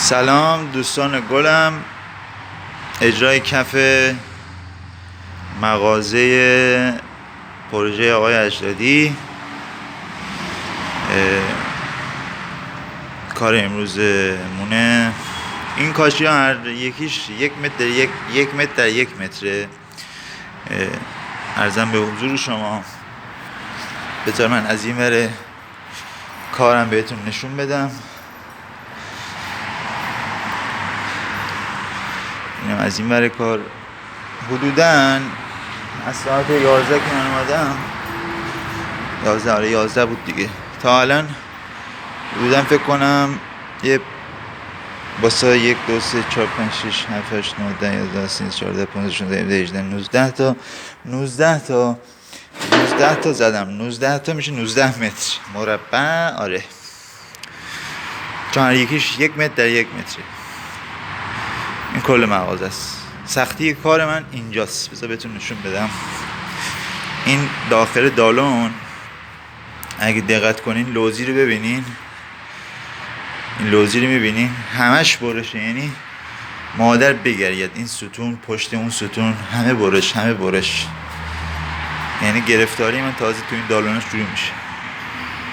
سلام دوستان گلم. اجرای کف مغازه پروژه آقای اجدادی. کار امروز مونه این کاشی ها هر یکیش 1 متر یک متر در 1 متره. عرضم به حضور شما، بذار من از این وره کارم بهتون نشون بدم. اینم از این وره کار. حدوداً از ساعت 11 که من اومدم، 11 بود دیگه، تا الان حدوداً فکر کنم یه باسه 1 2 3 4 5 6 7 8 9 10 11 13 14 15 16 17 18 19 تا زدم. 19 تا میشه 19 متر مربع. آره، چون هر یکیش 1 متر در 1 متره. این کل مغازه است. سختی کار من اینجاست. بذار بهتون نشون بدم. این داخل دالون اگه دقت کنین لوزی رو ببینین، این لوزی رو میبینین همش برشه، یعنی مادر بگرید این ستون پشت اون ستون همه برش، یعنی گرفتاری من تازه تو این دالونا شروع میشه.